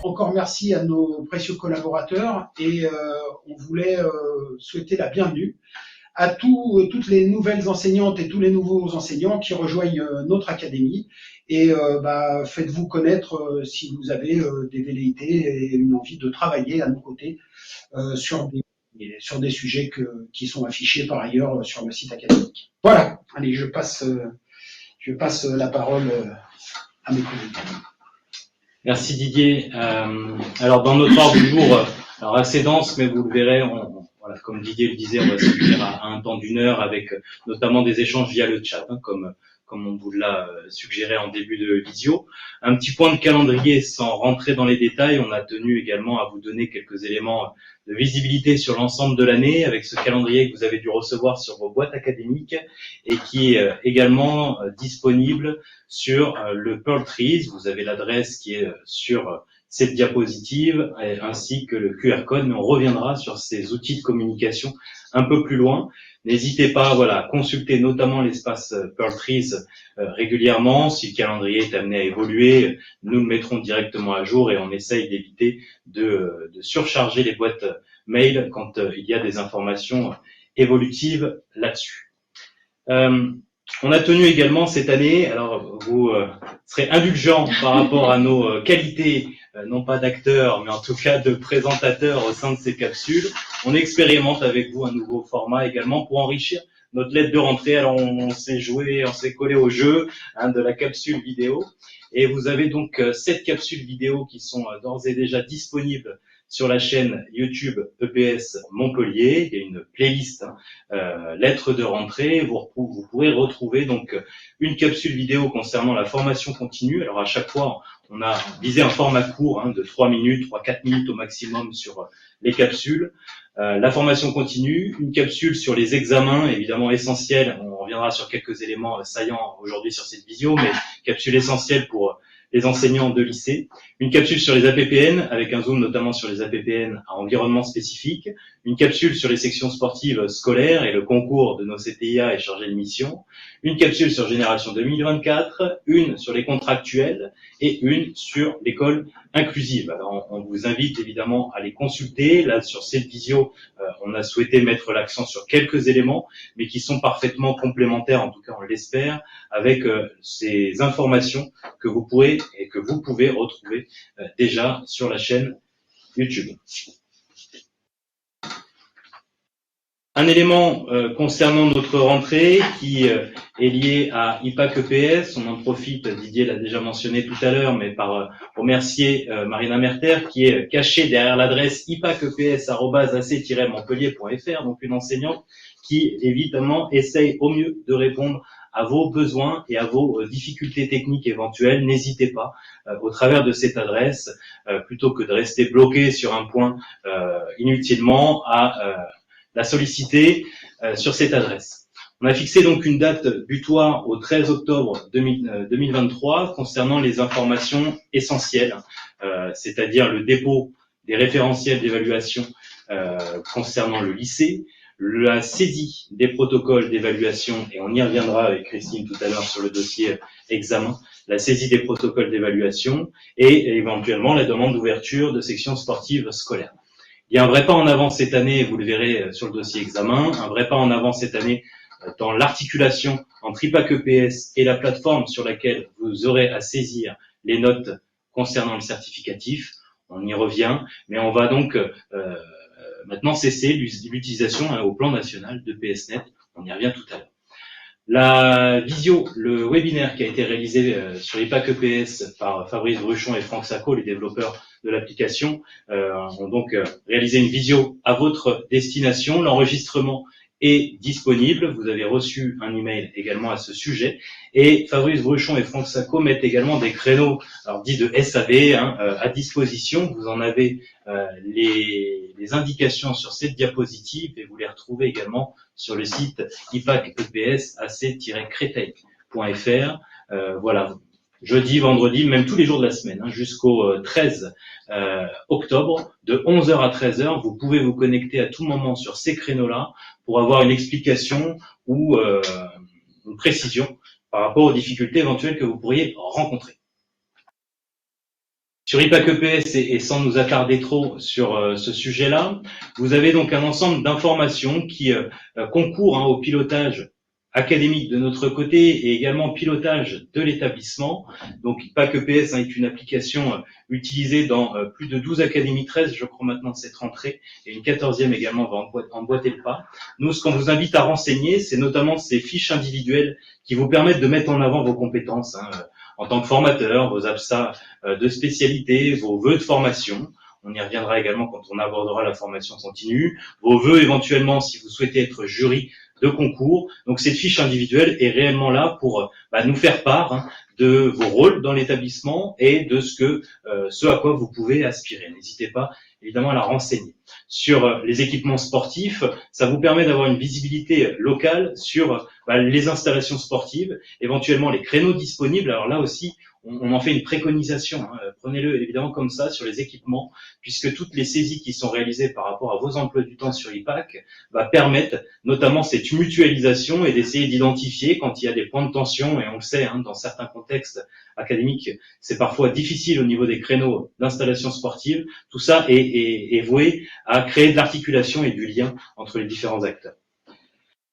encore merci à nos précieux collaborateurs et on voulait souhaiter la bienvenue à toutes les nouvelles enseignantes et tous les nouveaux enseignants qui rejoignent notre académie. Et faites-vous connaître si vous avez des velléités et une envie de travailler à nos côtés sur des sujets qui sont affichés par ailleurs sur le site académique. Voilà, allez, je passe la parole à mes collègues. Merci Didier. Alors dans notre ordre du jour, alors assez dense, mais vous le verrez, voilà, comme Didier le disait, on va se tenir à un temps d'1 heure avec notamment des échanges via le chat, comme on vous l'a suggéré en début de visio. Un petit point de calendrier sans rentrer dans les détails, on a tenu également à vous donner quelques éléments de visibilité sur l'ensemble de l'année avec ce calendrier que vous avez dû recevoir sur vos boîtes académiques et qui est également disponible sur le Pearl Trees. Vous avez l'adresse qui est sur cette diapositive ainsi que le QR code, mais on reviendra sur ces outils de communication un peu plus loin. N'hésitez pas à consulter notamment l'espace Pearl Trees régulièrement. Si le calendrier est amené à évoluer, nous le mettrons directement à jour et on essaye d'éviter de surcharger les boîtes mail quand il y a des informations évolutives là-dessus. On a tenu également cette année, alors vous serez indulgents par rapport à nos qualités, non pas d'acteurs, mais en tout cas de présentateurs au sein de ces capsules. On expérimente avec vous un nouveau format également pour enrichir notre lettre de rentrée. Alors on s'est collé au jeu de la capsule vidéo. Et vous avez donc 7 capsules vidéo qui sont d'ores et déjà disponibles sur la chaîne YouTube EPS Montpellier. Il y a une playlist lettres de rentrée. Vous pourrez retrouver donc une capsule vidéo concernant la formation continue. Alors à chaque fois, on a visé un format court de 3 minutes, 3-4 minutes au maximum sur les capsules. La formation continue, une capsule sur les examens, évidemment essentielle. On reviendra sur quelques éléments saillants aujourd'hui sur cette visio, mais capsule essentielle pour les enseignants de lycée, une capsule sur les APPN, avec un zoom notamment sur les APPN à environnement spécifique, une capsule sur les sections sportives scolaires et le concours de nos CTIA et chargés de mission, une capsule sur Génération 2024, une sur les contractuels et une sur l'école inclusive. Alors, on vous invite évidemment à les consulter. Là, sur cette visio, on a souhaité mettre l'accent sur quelques éléments, mais qui sont parfaitement complémentaires, en tout cas on l'espère, avec ces informations que vous pourrez et que vous pouvez retrouver déjà sur la chaîne YouTube. Un élément concernant notre rentrée qui est lié à IPAC EPS, on en profite, Didier l'a déjà mentionné tout à l'heure, mais pour remercier Marina Merter qui est cachée derrière l'adresse ipaceps@ac-montpellier.fr, donc une enseignante qui évidemment essaye au mieux de répondre à vos besoins et à vos difficultés techniques éventuelles. N'hésitez pas, au travers de cette adresse, plutôt que de rester bloqué sur un point inutilement, à la solliciter sur cette adresse. On a fixé donc une date butoir au 13 octobre 2023 concernant les informations essentielles, c'est-à-dire le dépôt des référentiels d'évaluation concernant le lycée, la saisie des protocoles d'évaluation, et on y reviendra avec Christine tout à l'heure sur le dossier examen, la saisie des protocoles d'évaluation et éventuellement la demande d'ouverture de sections sportives scolaires. Il y a un vrai pas en avant cette année, vous le verrez sur le dossier examen, un vrai pas en avant cette année dans l'articulation entre IPAC EPS et la plateforme sur laquelle vous aurez à saisir les notes concernant le certificatif. On y revient, mais on va donc maintenant cesser l'utilisation au plan national de PSNet. On y revient tout à l'heure. La visio, le webinaire qui a été réalisé sur l'IPAC EPS par Fabrice Bruchon et Franck Sacco, les développeurs de l'application, ont donc réalisé une visio à votre destination. L'enregistrement est disponible. Vous avez reçu un email également à ce sujet. Et Fabrice Bruchon et Franck Sacco mettent également des créneaux, alors dits de SAV, à disposition. Vous en avez les indications sur cette diapositive et vous les retrouvez également sur le site ipac-eps-ac-créteil.fr. Voilà, jeudi, vendredi, même tous les jours de la semaine, jusqu'au 13 octobre, de 11h à 13h. Vous pouvez vous connecter à tout moment sur ces créneaux-là pour avoir une explication ou une précision par rapport aux difficultés éventuelles que vous pourriez rencontrer. Sur IPAC EPS, et sans nous attarder trop sur ce sujet-là, vous avez donc un ensemble d'informations qui concourent au pilotage académique de notre côté et également au pilotage de l'établissement. Donc IPAC EPS est une application utilisée dans plus de 12 académies, 13 je crois maintenant cette rentrée, et une 14e également va emboîter le pas. Nous, ce qu'on vous invite à renseigner, c'est notamment ces fiches individuelles qui vous permettent de mettre en avant vos compétences, en tant que formateur, vos absas de spécialité, vos vœux de formation. On y reviendra également quand on abordera la formation continue. Vos vœux éventuellement si vous souhaitez être jury de concours. Donc cette fiche individuelle est réellement là pour nous faire part de vos rôles dans l'établissement et de ce à quoi vous pouvez aspirer. N'hésitez pas évidemment à la renseigner. Sur les équipements sportifs, ça vous permet d'avoir une visibilité locale sur les installations sportives, éventuellement les créneaux disponibles. Alors là aussi, on en fait une préconisation. Prenez-le évidemment comme ça sur les équipements, puisque toutes les saisies qui sont réalisées par rapport à vos emplois du temps sur IPAC permettent notamment cette mutualisation et d'essayer d'identifier quand il y a des points de tension, et on le sait, dans certains contextes académiques, c'est parfois difficile au niveau des créneaux d'installation sportive. Tout ça est voué à créer de l'articulation et du lien entre les différents acteurs.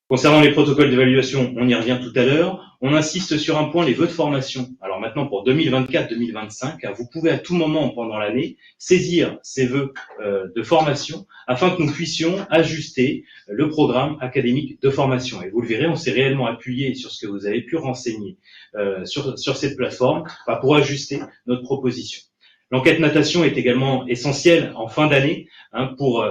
Concernant les protocoles d'évaluation, on y revient tout à l'heure. On insiste sur un point, les vœux de formation. Alors maintenant, pour 2024-2025, vous pouvez à tout moment pendant l'année saisir ces vœux de formation afin que nous puissions ajuster le programme académique de formation. Et vous le verrez, on s'est réellement appuyé sur ce que vous avez pu renseigner sur cette plateforme pour ajuster notre proposition. L'enquête natation est également essentielle en fin d'année pour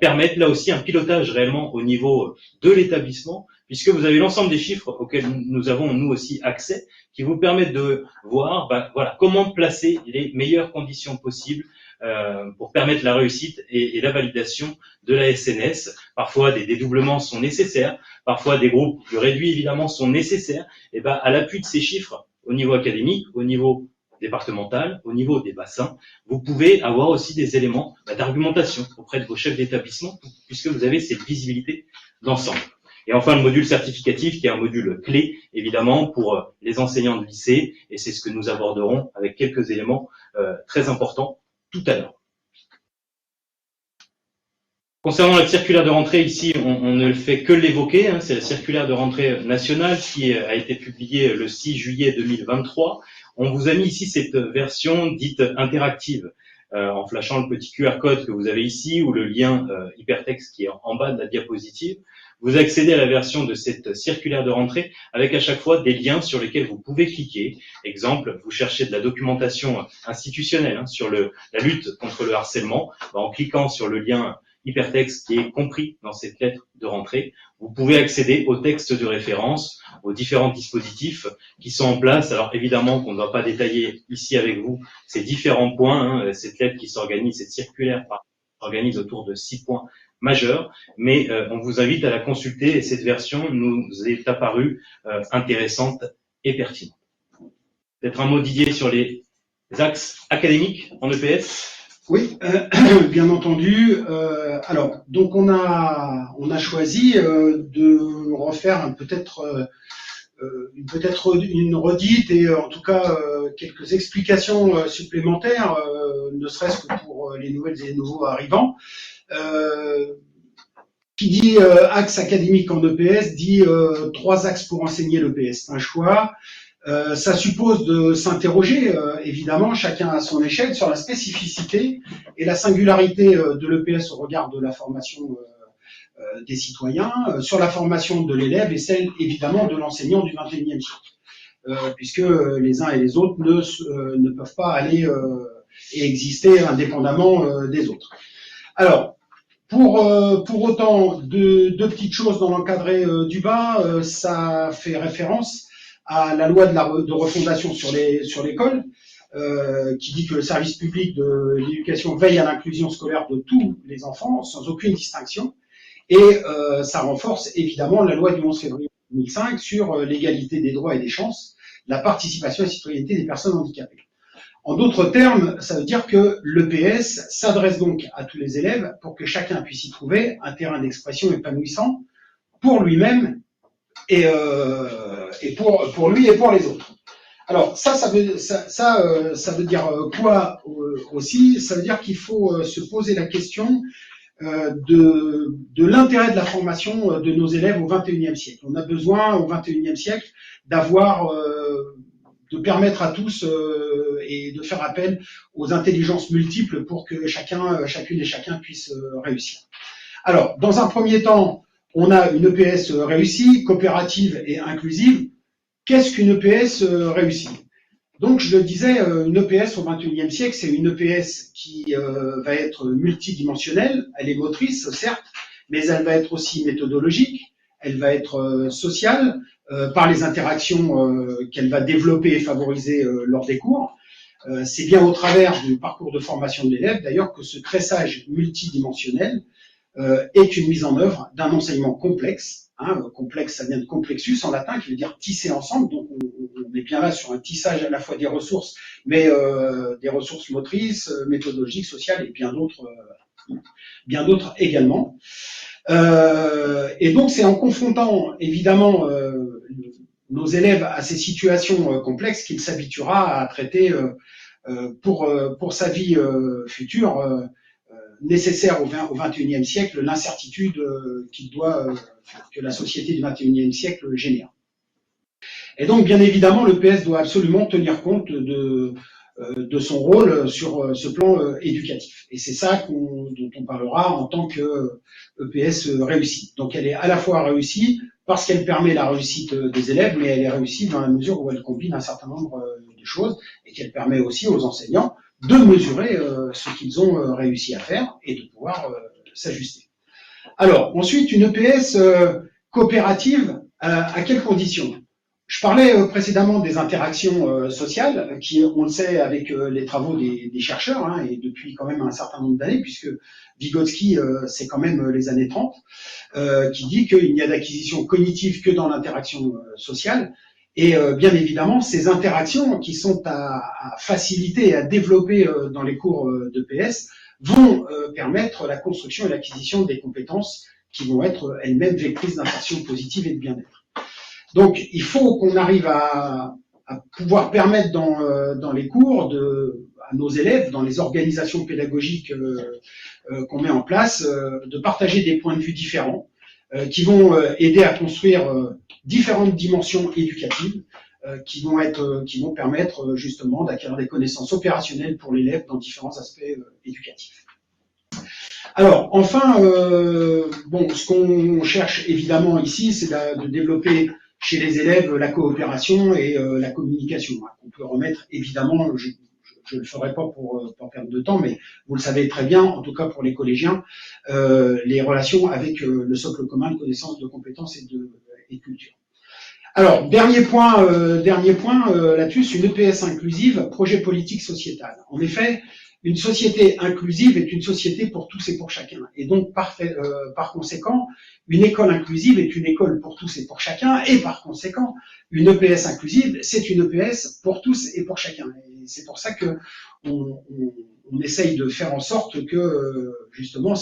permettre là aussi un pilotage réellement au niveau de l'établissement, puisque vous avez l'ensemble des chiffres auxquels nous avons nous aussi accès, qui vous permettent de voir comment placer les meilleures conditions possibles pour permettre la réussite et la validation de la SNS. Parfois des dédoublements sont nécessaires, parfois des groupes plus réduits évidemment sont nécessaires. Et à l'appui de ces chiffres au niveau académique, au niveau départemental, au niveau des bassins, vous pouvez avoir aussi des éléments d'argumentation auprès de vos chefs d'établissement, puisque vous avez cette visibilité d'ensemble. Et enfin, le module certificatif, qui est un module clé, évidemment, pour les enseignants de lycée, et c'est ce que nous aborderons avec quelques éléments très importants tout à l'heure. Concernant la circulaire de rentrée, ici, on ne fait que l'évoquer, c'est la circulaire de rentrée nationale qui a été publiée le 6 juillet 2023. On vous a mis ici cette version dite interactive, en flashant le petit QR code que vous avez ici ou le lien hypertexte qui est en bas de la diapositive. Vous accédez à la version de cette circulaire de rentrée avec à chaque fois des liens sur lesquels vous pouvez cliquer. Exemple, vous cherchez de la documentation institutionnelle sur la lutte contre le harcèlement. En cliquant sur le lien hypertexte qui est compris dans cette lettre de rentrée, vous pouvez accéder au texte de référence, aux différents dispositifs qui sont en place. Alors évidemment qu'on ne va pas détailler ici avec vous ces différents points, cette lettre qui s'organise, cette circulaire s'organise autour de 6 points majeurs, mais on vous invite à la consulter et cette version nous est apparue intéressante et pertinente. Peut-être un mot, Didier, sur les axes académiques en EPS. Oui, bien entendu. Alors, donc on a choisi de refaire peut-être une redite et en tout cas quelques explications supplémentaires, ne serait-ce que pour les nouvelles et les nouveaux arrivants. Qui dit axe académique en EPS dit 3 axes pour enseigner l'EPS. Un choix. Ça suppose de s'interroger, évidemment, chacun à son échelle, sur la spécificité et la singularité de l'EPS au regard de la formation des citoyens, sur la formation de l'élève et celle, évidemment, de l'enseignant du XXIe siècle, puisque les uns et les autres ne peuvent pas aller et exister indépendamment des autres. Alors, pour autant, deux petites choses dans l'encadré du bas, ça fait référence à la loi de refondation sur l'école, qui dit que le service public de l'éducation veille à l'inclusion scolaire de tous les enfants, sans aucune distinction, et ça renforce évidemment la loi du 11 février 2005 sur l'égalité des droits et des chances, la participation et la citoyenneté des personnes handicapées. En d'autres termes, ça veut dire que l'EPS s'adresse donc à tous les élèves pour que chacun puisse y trouver un terrain d'expression épanouissant pour lui-même et pour lui et pour les autres. Alors ça veut dire quoi aussi? Ça veut dire qu'il faut se poser la question de l'intérêt de la formation de nos élèves au XXIe siècle. On a besoin au XXIe siècle de permettre à tous et de faire appel aux intelligences multiples pour que chacune et chacun puisse réussir. Alors, dans un premier temps, on a une EPS réussie, coopérative et inclusive. Qu'est-ce qu'une EPS réussie? Donc, je le disais, une EPS au XXIe siècle, c'est une EPS qui va être multidimensionnelle. Elle est motrice, certes, mais elle va être aussi méthodologique. Elle va être sociale par les interactions qu'elle va développer et favoriser lors des cours. C'est bien au travers du parcours de formation de l'élève, d'ailleurs, que ce tressage multidimensionnel est une mise en œuvre d'un enseignement complexe. Complexe, ça vient de complexus en latin, qui veut dire tisser ensemble. Donc, on est bien là sur un tissage à la fois des ressources, mais des ressources motrices, méthodologiques, sociales et bien d'autres également. Et donc, c'est en confrontant évidemment nos élèves à ces situations complexes qu'il s'habituera à traiter pour sa vie future nécessaire au XXIe siècle, l'incertitude que la société du XXIe siècle génère. Et donc, bien évidemment, l'EPS doit absolument tenir compte de son rôle sur ce plan éducatif. Et c'est ça dont on parlera en tant que EPS réussie. Donc, elle est à la fois réussie parce qu'elle permet la réussite des élèves, mais elle est réussie dans la mesure où elle combine un certain nombre de choses et qu'elle permet aussi aux enseignants de mesurer ce qu'ils ont réussi à faire et de pouvoir s'ajuster. Alors, ensuite, une EPS coopérative, à quelles conditions? Je parlais précédemment des interactions sociales, qui, on le sait, avec les travaux des chercheurs, et depuis quand même un certain nombre d'années, puisque Vygotsky, c'est quand même les années 30, qui dit qu'il n'y a d'acquisition cognitive que dans l'interaction sociale. Et bien évidemment, ces interactions qui sont à faciliter et à développer dans les cours d'EPS vont permettre la construction et l'acquisition des compétences qui vont être elles-mêmes vectrices d'insertion positive et de bien-être. Donc, il faut qu'on arrive à pouvoir permettre dans les cours à nos élèves, dans les organisations pédagogiques qu'on met en place, de partager des points de vue différents qui vont aider à construire différentes dimensions éducatives qui vont permettre justement d'acquérir des connaissances opérationnelles pour l'élève dans différents aspects éducatifs. Alors, enfin, ce qu'on cherche évidemment ici, c'est de développer chez les élèves la coopération et la communication. On peut remettre évidemment, je ne le ferai pas pour perdre de temps, mais vous le savez très bien, en tout cas pour les collégiens, les relations avec le socle commun de connaissances, de compétences et de culture. Alors, dernier point là-dessus, une EPS inclusive, projet politique sociétal. En effet, une société inclusive est une société pour tous et pour chacun. Et donc, par conséquent, une école inclusive est une école pour tous et pour chacun. Et par conséquent, une EPS inclusive, c'est une EPS pour tous et pour chacun. Et c'est pour ça que on essaye de faire en sorte que, justement,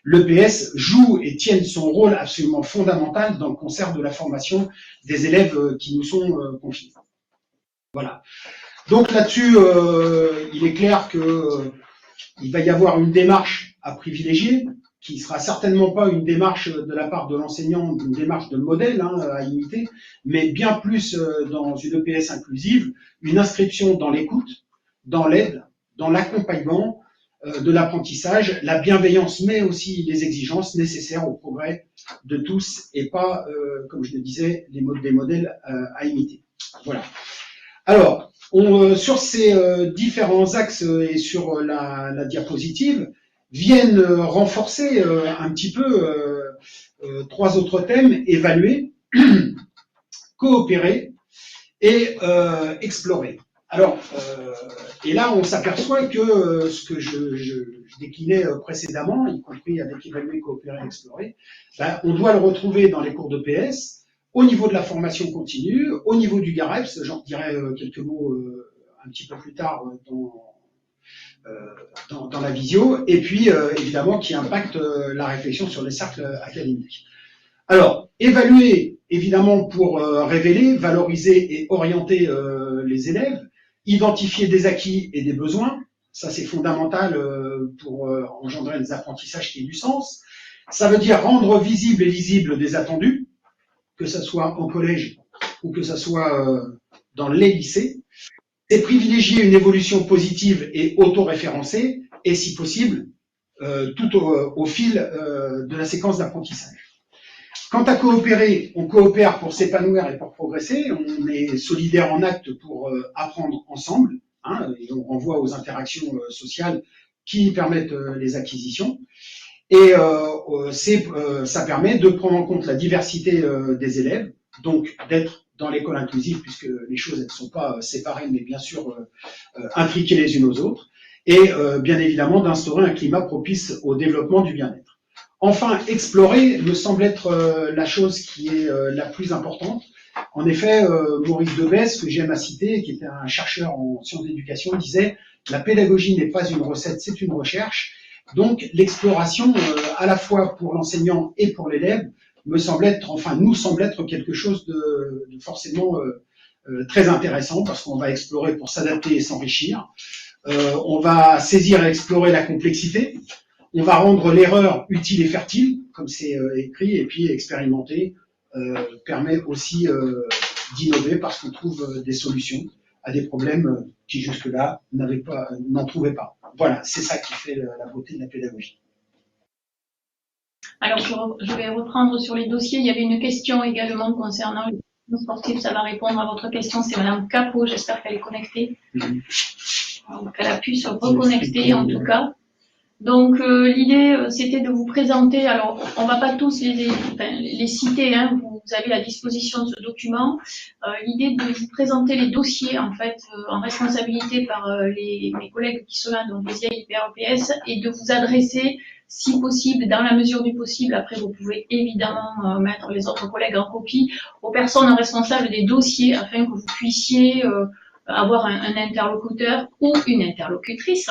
l'EPS joue et tienne son rôle absolument fondamental dans le concert de la formation des élèves qui nous sont confiés. Voilà. Donc là-dessus, il est clair qu'il va y avoir une démarche à privilégier, qui sera certainement pas une démarche de la part de l'enseignant, une démarche de modèle à imiter, mais bien plus dans une EPS inclusive, une inscription dans l'écoute, dans l'aide, dans l'accompagnement de l'apprentissage, la bienveillance, mais aussi les exigences nécessaires au progrès de tous et pas, comme je le disais, des modèles à imiter. Voilà. Alors, sur ces différents axes et sur la diapositive, viennent renforcer un petit peu trois autres thèmes: évaluer, coopérer et explorer. Alors, et là, on s'aperçoit que ce que je déclinais précédemment, y compris avec évaluer, coopérer, explorer, on doit le retrouver dans les cours d'EPS, au niveau de la formation continue, au niveau du GAREPS, j'en dirai quelques mots un petit peu plus tard dans la visio, et puis évidemment qui impacte la réflexion sur les cercles académiques. Alors, évaluer, évidemment pour révéler, valoriser et orienter les élèves, identifier des acquis et des besoins, ça c'est fondamental pour engendrer des apprentissages qui aient du sens. Ça veut dire rendre visible et lisible des attendus, que ce soit en collège ou que ce soit dans les lycées, et privilégier une évolution positive et autoréférencée, et si possible, tout au fil de la séquence d'apprentissage. Quant à coopérer, on coopère pour s'épanouir et pour progresser, on est solidaire en acte pour apprendre ensemble, hein, et on renvoie aux interactions sociales qui permettent les acquisitions. Et ça permet de prendre en compte la diversité des élèves, donc d'être dans l'école inclusive, puisque les choses ne sont pas séparées, mais bien sûr impliquées les unes aux autres, et bien évidemment d'instaurer un climat propice au développement du bien-être. Enfin, explorer me semble être la chose qui est la plus importante. En effet, Maurice Debès, que j'aime à citer, qui était un chercheur en sciences d'éducation, disait « La pédagogie n'est pas une recette, c'est une recherche ». Donc, l'exploration, à la fois pour l'enseignant et pour l'élève, nous semble être quelque chose de forcément très intéressant, parce qu'on va explorer pour s'adapter et s'enrichir. On va saisir et explorer la complexité. On va rendre l'erreur utile et fertile, comme c'est écrit, et puis expérimenter permet aussi d'innover parce qu'on trouve des solutions à des problèmes qui jusque-là n'en trouvaient pas. Voilà, c'est ça qui fait la beauté de la pédagogie. Alors, je vais reprendre sur les dossiers. Il y avait une question également concernant les sportifs. Ça va répondre à votre question. C'est Madame Capot. J'espère qu'elle est connectée. Donc, elle a pu se reconnecter en tout cas. Donc, l'idée, c'était de vous présenter. Alors, on va pas tous les citer. Hein, vous avez la disposition de ce document. L'idée de vous présenter les dossiers, en fait, en responsabilité par mes collègues qui sont là, donc les IAIPR-EPS, et de vous adresser, si possible, dans la mesure du possible, après vous pouvez évidemment mettre les autres collègues en copie, aux personnes responsables des dossiers, afin que vous puissiez avoir un interlocuteur ou une interlocutrice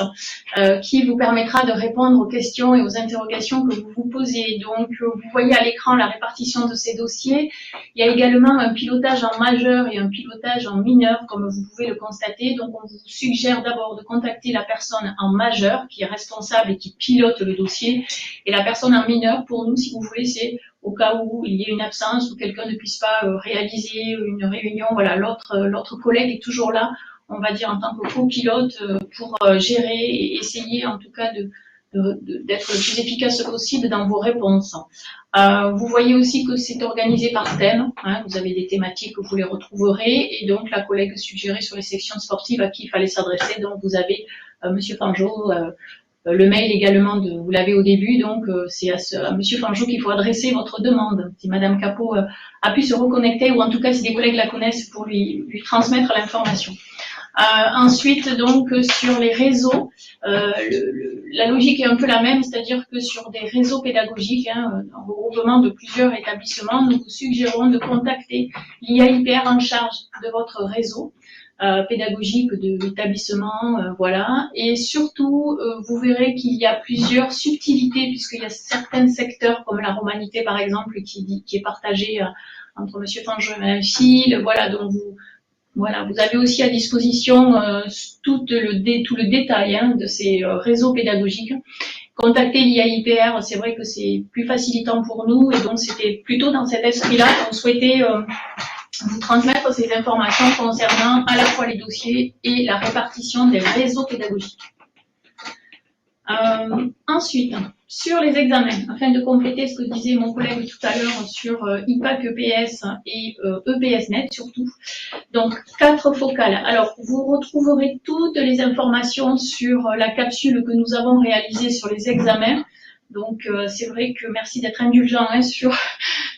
qui vous permettra de répondre aux questions et aux interrogations que vous vous posez. Donc, vous voyez à l'écran la répartition de ces dossiers. Il y a également un pilotage en majeur et un pilotage en mineur, comme vous pouvez le constater. Donc, on vous suggère d'abord de contacter la personne en majeur, qui est responsable et qui pilote le dossier. Et la personne en mineur, pour nous, si vous voulez, c'est au cas où il y ait une absence ou quelqu'un ne puisse pas réaliser une réunion. Voilà, l'autre collègue est toujours là, on va dire en tant que copilote, pour gérer et essayer en tout cas d'être le plus efficace possible dans vos réponses. Vous voyez aussi que c'est organisé par thème, hein, vous avez des thématiques que vous les retrouverez, et donc la collègue suggérait sur les sections sportives à qui il fallait s'adresser, donc vous avez Monsieur Fangeau, le mail également, vous l'avez au début, donc c'est à Monsieur Fangeau qu'il faut adresser votre demande. Si Madame Capot a pu se reconnecter, ou en tout cas si des collègues la connaissent, pour lui transmettre l'information. Ensuite, donc, sur les réseaux, la logique est un peu la même, c'est-à-dire que sur des réseaux pédagogiques, hein, en regroupement de plusieurs établissements, nous vous suggérons de contacter l'IAIPR en charge de votre réseau pédagogique de l'établissement, voilà. Et surtout, vous verrez qu'il y a plusieurs subtilités, puisqu'il y a certains secteurs, comme la romanité par exemple, qui est partagé entre Monsieur Fangeau et Madame Fille, voilà. Donc vous avez aussi à disposition tout le détail hein, de ces réseaux pédagogiques. Contacter l'IAIPR, c'est vrai que c'est plus facilitant pour nous, et donc c'était plutôt dans cet esprit-là qu'on souhaitait vous transmettre ces informations concernant à la fois les dossiers et la répartition des réseaux pédagogiques. Ensuite, sur les examens, afin de compléter ce que disait mon collègue tout à l'heure sur IPAC EPS et EPSNet surtout, donc 4 focales. Alors, vous retrouverez toutes les informations sur la capsule que nous avons réalisée sur les examens. Donc, c'est vrai que merci d'être indulgent hein, sur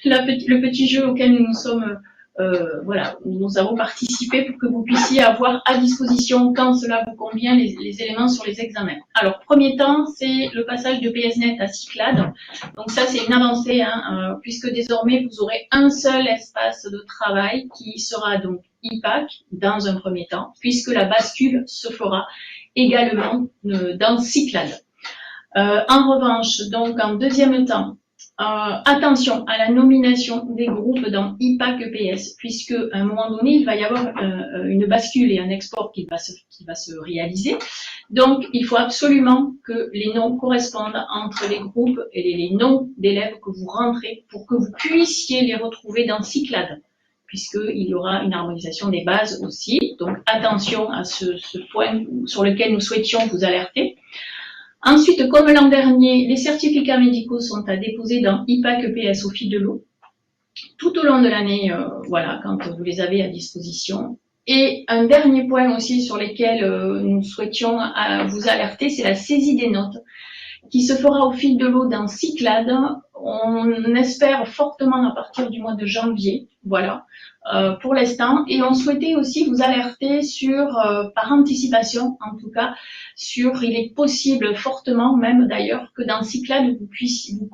le petit jeu auquel nous nous sommes nous avons participé pour que vous puissiez avoir à disposition, quand cela vous convient, les éléments sur les examens. Alors, premier temps, c'est le passage de PSNet à Cyclades. Donc ça, c'est une avancée, hein, puisque désormais, vous aurez un seul espace de travail qui sera donc IPAC dans un premier temps, puisque la bascule se fera également dans Cyclades. En revanche, donc en deuxième temps, attention à la nomination des groupes dans IPAC EPS, puisque à un moment donné, il va y avoir une bascule et un export qui va se réaliser. Donc, il faut absolument que les noms correspondent entre les groupes et les noms d'élèves que vous rentrez pour que vous puissiez les retrouver dans Cyclades, puisqu'il y aura une harmonisation des bases aussi. Donc, attention à ce point sur lequel nous souhaitions vous alerter. Ensuite, comme l'an dernier, les certificats médicaux sont à déposer dans IPAC EPS au fil de l'eau, tout au long de l'année, voilà, quand vous les avez à disposition. Et un dernier point aussi sur lequel nous souhaitions vous alerter, c'est la saisie des notes, qui se fera au fil de l'eau dans Cyclades. On espère fortement à partir du mois de janvier, voilà, pour l'instant. Et on souhaitait aussi vous alerter sur, par anticipation en tout cas, il est possible fortement même d'ailleurs que dans Cyclades vous puissiez vous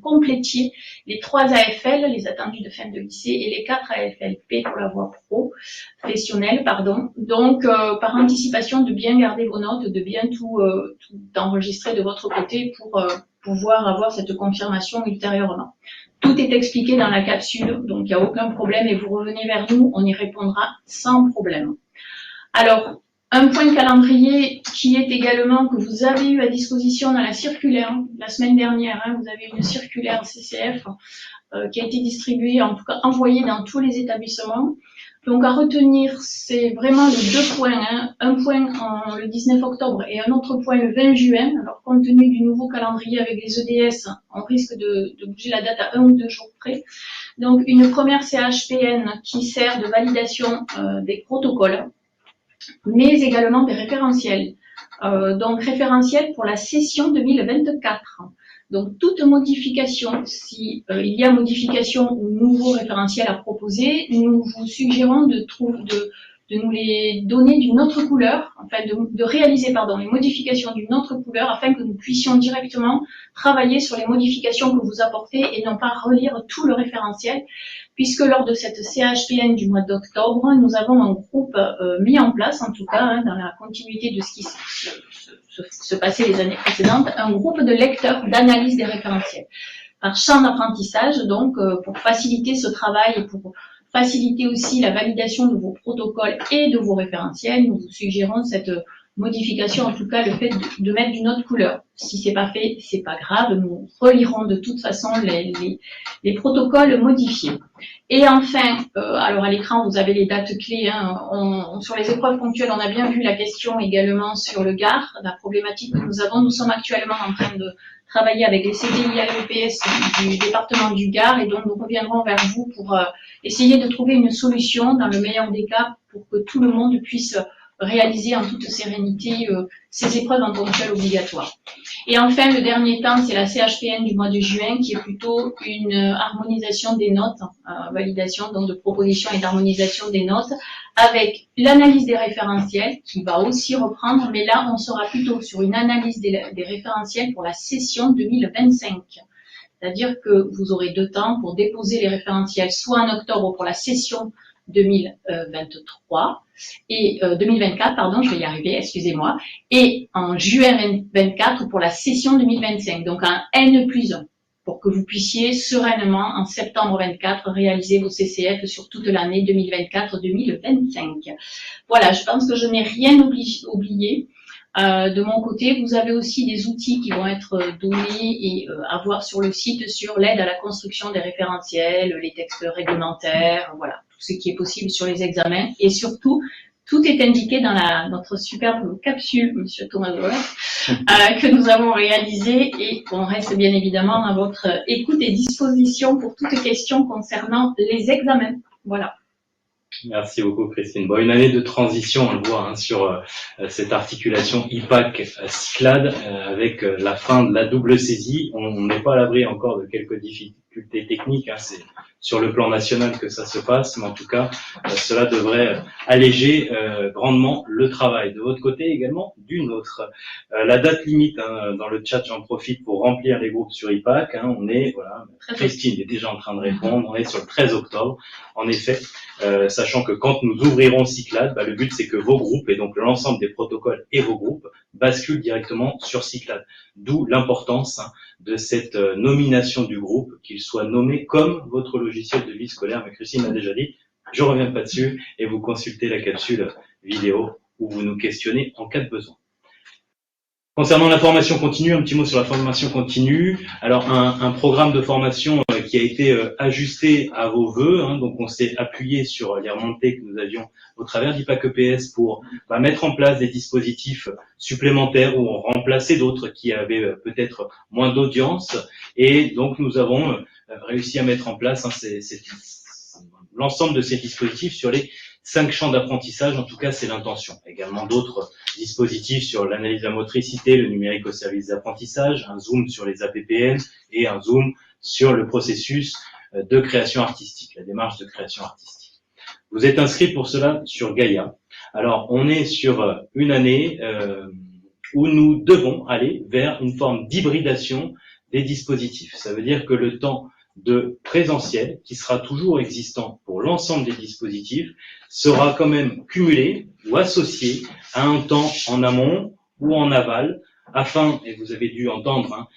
complétiez les 3 AFL, les attendus de fin de lycée, et les 4 AFLP pour la voie professionnelle, pardon. Donc par anticipation, de bien garder vos notes, de bien tout enregistrer de votre côté pour pouvoir avoir cette confirmation ultérieurement. Tout est expliqué dans la capsule, donc il n'y a aucun problème et vous revenez vers nous, on y répondra sans problème. Alors, un point calendrier qui est également que vous avez eu à disposition dans la circulaire, la semaine dernière, vous avez une circulaire CCF qui a été distribuée, en tout cas envoyée dans tous les établissements. Donc à retenir, c'est vraiment les 2 points, un point le 19 octobre et un autre point le 20 juin. Alors compte tenu du nouveau calendrier avec les EDS, on risque de bouger la date à 1 ou 2 jours près. Donc une première CHPN qui sert de validation des protocoles, mais également des référentiels. Donc référentiels pour la session 2024. Donc toute modification, si il y a modification ou nouveau référentiel à proposer, nous vous suggérons de nous les donner d'une autre couleur, enfin de réaliser les modifications d'une autre couleur afin que nous puissions directement travailler sur les modifications que vous apportez et non pas relire tout le référentiel, puisque lors de cette CHPN du mois d'octobre, nous avons un groupe mis en place, en tout cas dans la continuité de ce qui se passait les années précédentes, un groupe de lecteurs d'analyse des référentiels par champ d'apprentissage, donc pour faciliter ce travail et pour faciliter aussi la validation de vos protocoles et de vos référentiels. Nous vous suggérons cette modification, en tout cas le fait de mettre d'une autre couleur. Si c'est pas fait, c'est pas grave, nous relirons de toute façon les protocoles modifiés. Et enfin, alors à l'écran vous avez les dates clés, sur les épreuves ponctuelles, on a bien vu la question également sur le Gard, la problématique que nous avons. Nous sommes actuellement en train de travailler avec les CDI à l'EPS du département du Gard et donc nous reviendrons vers vous pour essayer de trouver une solution dans le meilleur des cas pour que tout le monde puisse réaliser en toute sérénité ces épreuves en ponctuel obligatoire. Et enfin, le dernier temps, c'est la CHPN du mois de juin, qui est plutôt une harmonisation des notes, validation donc de proposition et d'harmonisation des notes, avec l'analyse des référentiels, qui va aussi reprendre, mais là, on sera plutôt sur une analyse des référentiels pour la session 2025. C'est-à-dire que vous aurez 2 temps pour déposer les référentiels, soit en octobre pour la session 2023 et 2024, pardon, je vais y arriver, excusez-moi, et en juin 2024 pour la session 2025, donc un N+1, pour que vous puissiez sereinement en septembre 24 réaliser vos CCF sur toute l'année 2024-2025. Voilà, je pense que je n'ai rien oublié. De mon côté, vous avez aussi des outils qui vont être donnés et à voir sur le site sur l'aide à la construction des référentiels, les textes réglementaires, voilà, tout ce qui est possible sur les examens. Et surtout, tout est indiqué dans notre superbe capsule, Monsieur Thomas Doller, que nous avons réalisée et on reste bien évidemment à votre écoute et disposition pour toutes questions concernant les examens. Voilà. Merci beaucoup Christine. Bon, une année de transition, on le voit sur cette articulation IPAC-Cyclades avec la fin de la double saisie. On n'est pas à l'abri encore de quelques difficultés techniques, c'est sur le plan national que ça se passe, mais en tout cas, cela devrait alléger grandement le travail. De votre côté également, d'une autre. La date limite, hein, dans le chat, j'en profite pour remplir les groupes sur IPAC. Hein, on est, voilà, Christine est déjà en train de répondre. On est sur le 13 octobre. En effet, sachant que quand nous ouvrirons Cyclade, le but c'est que vos groupes et donc l'ensemble des protocoles et vos groupes basculent directement sur Cyclade. D'où l'importance de cette nomination du groupe, qu'il soit nommé comme votre logiciel de vie scolaire. Mais Christine l'a déjà dit, je reviens pas dessus, et vous consultez la capsule vidéo où vous nous questionnez en cas de besoin. Concernant la formation continue, un petit mot sur la formation continue. Alors un programme de formation qui a été ajusté à vos vœux, hein, donc on s'est appuyé sur les remontées que nous avions au travers d'IPAC EPS pour mettre en place des dispositifs supplémentaires ou en remplacer d'autres qui avaient peut-être moins d'audience, et donc nous avons réussi à mettre en place l'ensemble de ces dispositifs sur les 5 champs d'apprentissage, en tout cas c'est l'intention. Également d'autres dispositifs sur l'analyse de la motricité, le numérique au service d'apprentissage, un zoom sur les APPN et un zoom sur le processus de création artistique, la démarche de création artistique. Vous êtes inscrit pour cela sur Gaïa. Alors on est sur une année où nous devons aller vers une forme d'hybridation des dispositifs. Ça veut dire que le temps de présentiel, qui sera toujours existant pour l'ensemble des dispositifs, sera quand même cumulé ou associé à un temps en amont ou en aval, afin, et vous avez dû entendre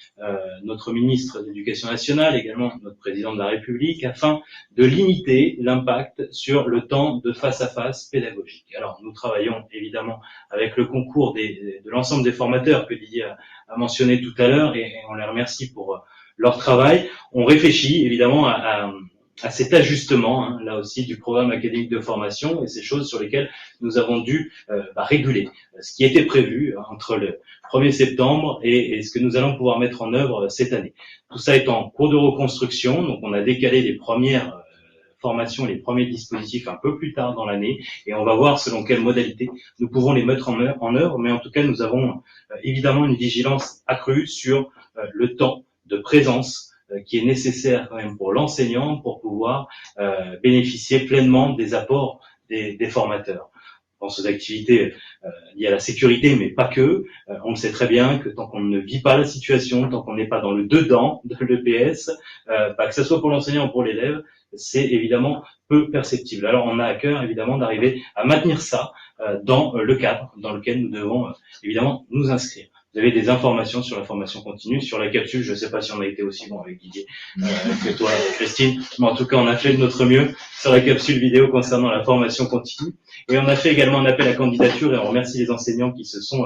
notre ministre de l'Éducation nationale, également notre président de la République, afin de limiter l'impact sur le temps de face-à-face pédagogique. Alors, nous travaillons évidemment avec le concours de l'ensemble des formateurs que Didier a mentionné tout à l'heure, et on les remercie pour leur travail. On réfléchit évidemment à cet ajustement, là aussi, du programme académique de formation, et ces choses sur lesquelles nous avons dû réguler ce qui était prévu entre le 1er septembre et ce que nous allons pouvoir mettre en œuvre cette année. Tout ça est en cours de reconstruction, donc on a décalé les premières formations, les premiers dispositifs un peu plus tard dans l'année, et on va voir selon quelles modalités nous pouvons les mettre en œuvre, mais en tout cas nous avons évidemment une vigilance accrue sur le temps de présence qui est nécessaire quand même pour l'enseignant pour pouvoir bénéficier pleinement des apports des formateurs. On pense aux activités liées à la sécurité, mais pas que. On le sait très bien que tant qu'on ne vit pas la situation, tant qu'on n'est pas dans le dedans de l'EPS, que ce soit pour l'enseignant ou pour l'élève, c'est évidemment peu perceptible. Alors on a à cœur évidemment d'arriver à maintenir ça dans le cadre dans lequel nous devons évidemment nous inscrire. Vous avez des informations sur la formation continue, sur la capsule. Je ne sais pas si on a été aussi bon avec Didier que toi, Christine, mais en tout cas, on a fait de notre mieux sur la capsule vidéo concernant la formation continue. Et on a fait également un appel à candidature, et on remercie les enseignants qui se sont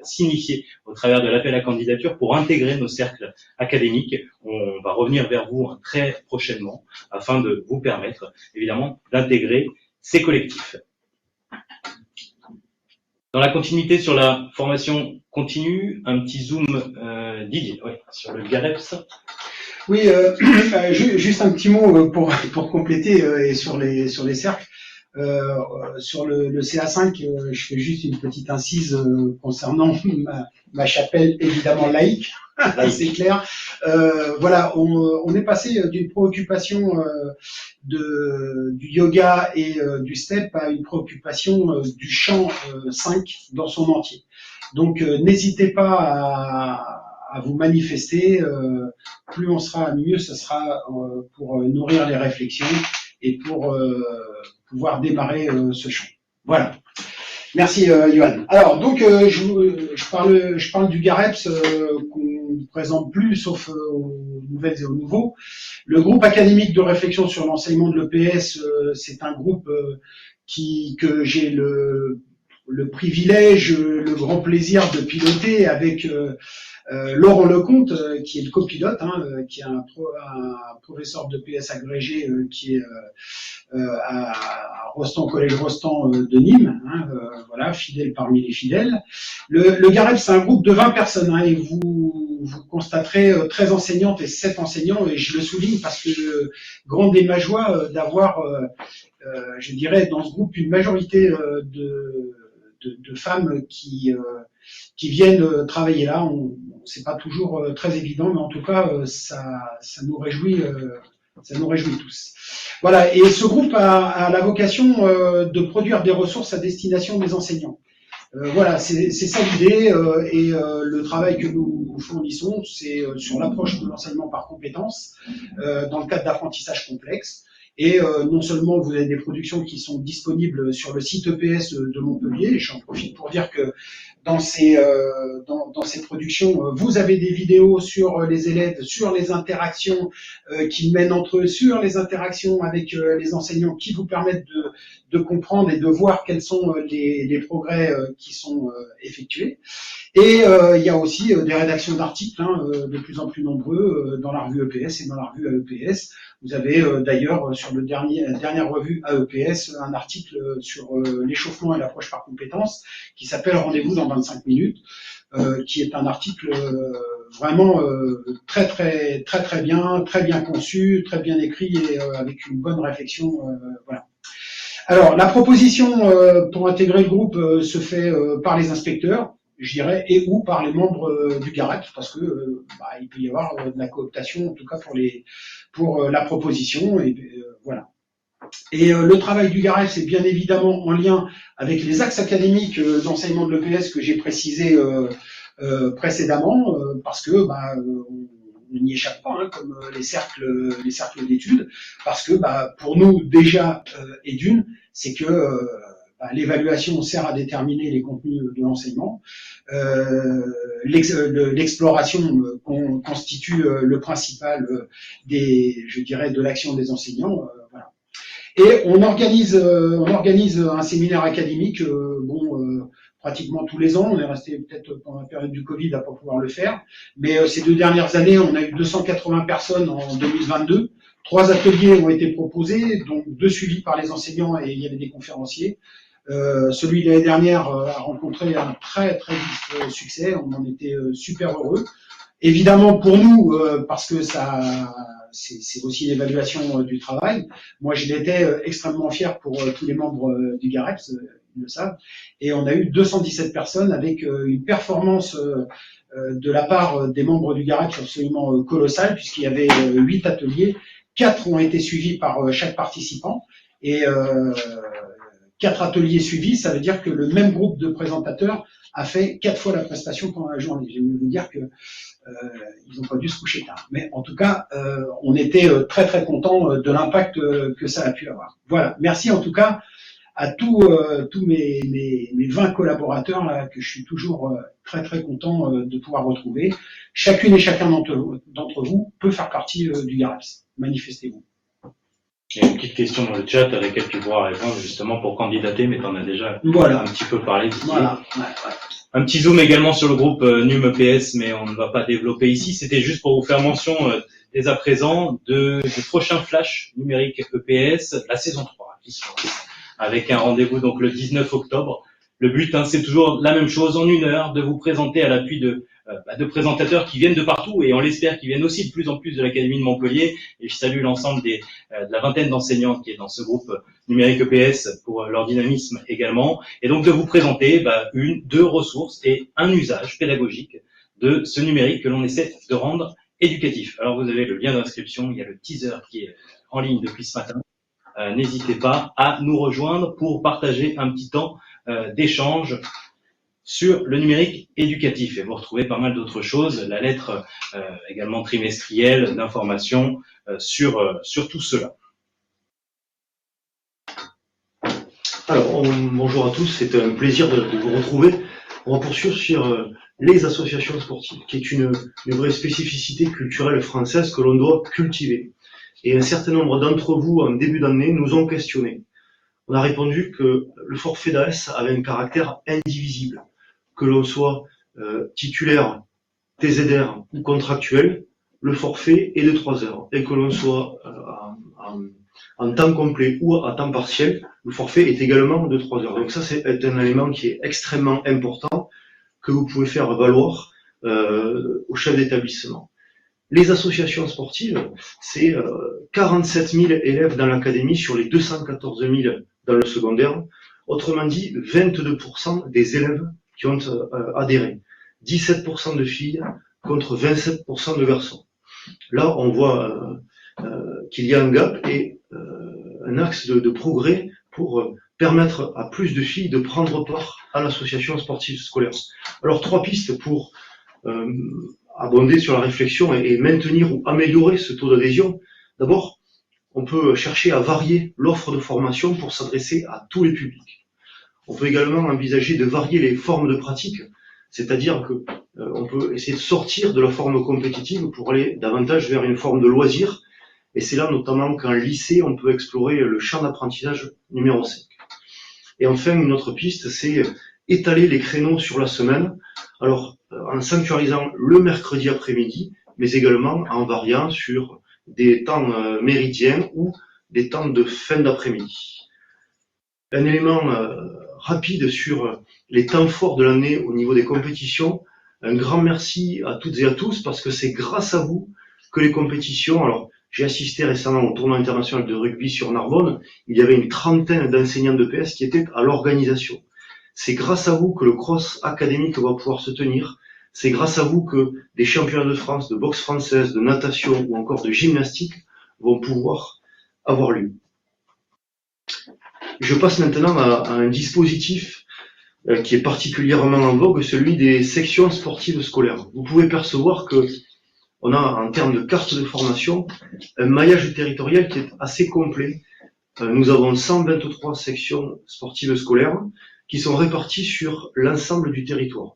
signifiés au travers de l'appel à candidature pour intégrer nos cercles académiques. On va revenir vers vous très prochainement afin de vous permettre, évidemment, d'intégrer ces collectifs. Dans la continuité sur la formation continue, un petit zoom, Didier, sur le GAREPS. Oui, juste un petit mot pour compléter et sur les cercles. Sur le CA5, je fais juste une petite incise concernant ma chapelle évidemment laïque, c'est clair. Voilà, on est passé d'une préoccupation du yoga et du step à une préoccupation du chant 5 dans son entier. Donc n'hésitez pas à vous manifester, plus on sera, mieux ce sera pour nourrir les réflexions et pour pouvoir démarrer ce chant. Voilà. Merci Johan. Alors donc je parle du GAREPS qu'on ne présente plus sauf aux nouvelles et aux nouveaux. Le groupe académique de réflexion sur l'enseignement de l'EPS, c'est un groupe que j'ai le privilège, le grand plaisir de piloter avec Laurent Lecomte, qui est le copilote, qui est un professeur de PS agrégé qui est à Rostand, collège Rostand de Nîmes, voilà, fidèle parmi les fidèles. Le GAREPS, c'est un groupe de 20 personnes, et vous constaterez 13 enseignantes et 7 enseignants, et je le souligne parce que grande est ma joie d'avoir, je dirais, dans ce groupe une majorité de femmes qui viennent travailler là. C'est pas toujours très évident, mais en tout cas, ça nous réjouit tous. Voilà. Et ce groupe a la vocation de produire des ressources à destination des enseignants. Voilà, c'est ça l'idée, et le travail que nous fournissons, c'est sur l'approche de l'enseignement par compétences, dans le cadre d'apprentissage complexe. Et non seulement vous avez des productions qui sont disponibles sur le site EPS de Montpellier, et j'en profite pour dire que dans ces productions, vous avez des vidéos sur les élèves, sur les interactions qu'ils mènent entre eux, sur les interactions avec les enseignants, qui vous permettent de comprendre et de voir quels sont les progrès qui sont effectués. Et il y a aussi des rédactions d'articles de plus en plus nombreux dans la revue EPS et dans la revue AEPS. Vous avez d'ailleurs sur la dernière revue AEPS un article sur l'échauffement et l'approche par compétences qui s'appelle Rendez-vous dans 25 minutes, qui est un article vraiment très bien conçu, très bien écrit et avec une bonne réflexion. Voilà. Alors la proposition pour intégrer le groupe se fait par les inspecteurs, je dirais, et ou par les membres du GAREP, parce que il peut y avoir de la cooptation, en tout cas pour la proposition, et voilà. Et le travail du GAREP, c'est bien évidemment en lien avec les axes académiques d'enseignement de l'EPS que j'ai précisé précédemment, parce que on n'y échappe pas, comme les cercles d'études, parce que pour nous déjà et d'une, c'est que l'évaluation sert à déterminer les contenus de l'enseignement. L'exploration constitue le principal de l'action des enseignants. Voilà. Et on organise un séminaire académique, pratiquement tous les ans. On est resté peut-être pendant la période du Covid à pas pouvoir le faire, mais ces 2 dernières années, on a eu 280 personnes en 2022. 3 ateliers ont été proposés, donc 2 suivis par les enseignants et il y avait des conférenciers. Celui de l'année dernière a rencontré un très vif succès. On en était super heureux. Évidemment pour nous, parce que c'est aussi l'évaluation du travail. Moi, je l'étais extrêmement fier pour tous les membres du GAREP, ils le savent. Et on a eu 217 personnes avec une performance de la part des membres du GAREP absolument colossale, puisqu'il y avait 8 ateliers. 4 ont été suivis par chaque participant. Et 4 ateliers suivis, ça veut dire que le même groupe de présentateurs a fait 4 fois la prestation pendant la journée. Je vais vous dire que ils n'ont pas dû se coucher tard. Mais en tout cas, on était très contents de l'impact que ça a pu avoir. Voilà. Merci en tout cas à tous mes 20 collaborateurs là, que je suis toujours très content de pouvoir retrouver. Chacune et chacun d'entre vous peut faire partie du GAREPS. Manifestez-vous. Il y a une petite question dans le chat à laquelle tu pourras répondre justement pour candidater, mais tu en as déjà un petit peu parlé. Voilà. Ouais. Un petit zoom également sur le groupe NUM EPS, mais on ne va pas développer ici. C'était juste pour vous faire mention dès à présent du prochain flash numérique EPS, la saison 3, avec un rendez-vous donc le 19 octobre. Le but, c'est toujours la même chose, en 1 heure, de vous présenter à l'appui de présentateurs qui viennent de partout, et on l'espère qu'ils viennent aussi de plus en plus de l'Académie de Montpellier. Et je salue l'ensemble de la vingtaine d'enseignants qui est dans ce groupe numérique EPS pour leur dynamisme également. Et donc de vous présenter 1, 2 ressources et un usage pédagogique de ce numérique que l'on essaie de rendre éducatif. Alors vous avez le lien d'inscription, il y a le teaser qui est en ligne depuis ce matin. N'hésitez pas à nous rejoindre pour partager un petit temps d'échange sur le numérique éducatif. Et vous retrouvez pas mal d'autres choses, la lettre également trimestrielle d'information sur tout cela. Alors, bonjour à tous, c'est un plaisir de vous retrouver. On va poursuivre sur les associations sportives, qui est une vraie spécificité culturelle française que l'on doit cultiver. Et un certain nombre d'entre vous, en début d'année, nous ont questionné. On a répondu que le forfait d'AS avait un caractère indivisible. Que l'on soit titulaire, TZR ou contractuel, le forfait est de 3 heures. Et que l'on soit en temps complet ou à temps partiel, le forfait est également de 3 heures. Donc ça, c'est un élément qui est extrêmement important que vous pouvez faire valoir au chef d'établissement. Les associations sportives, c'est 47 000 élèves dans l'académie sur les 214 000 dans le secondaire. Autrement dit, 22% des élèves qui ont adhéré. 17% de filles contre 27% de garçons. Là, on voit qu'il y a un gap et un axe de progrès pour permettre à plus de filles de prendre part à l'association sportive scolaire. Alors 3 pistes pour abonder sur la réflexion et maintenir ou améliorer ce taux d'adhésion. D'abord, on peut chercher à varier l'offre de formation pour s'adresser à tous les publics. On peut également envisager de varier les formes de pratique, c'est-à-dire que on peut essayer de sortir de la forme compétitive pour aller davantage vers une forme de loisir. Et c'est là notamment qu'en lycée, on peut explorer le champ d'apprentissage numéro 5. Et enfin, une autre piste, c'est étaler les créneaux sur la semaine. Alors, en sanctuarisant le mercredi après-midi, mais également en variant sur des temps méridiens ou des temps de fin d'après-midi. Un élément rapide sur les temps forts de l'année au niveau des compétitions. Un grand merci à toutes et à tous parce que c'est grâce à vous que les compétitions, alors j'ai assisté récemment au tournoi international de rugby sur Narbonne, il y avait une trentaine d'enseignants de PS qui étaient à l'organisation. C'est grâce à vous que le cross académique va pouvoir se tenir. C'est grâce à vous que des championnats de France, de boxe française, de natation ou encore de gymnastique vont pouvoir avoir lieu. Je passe maintenant à un dispositif qui est particulièrement en vogue, celui des sections sportives scolaires. Vous pouvez percevoir que on a, en termes de carte de formation, un maillage territorial qui est assez complet. Nous avons 123 sections sportives scolaires qui sont réparties sur l'ensemble du territoire.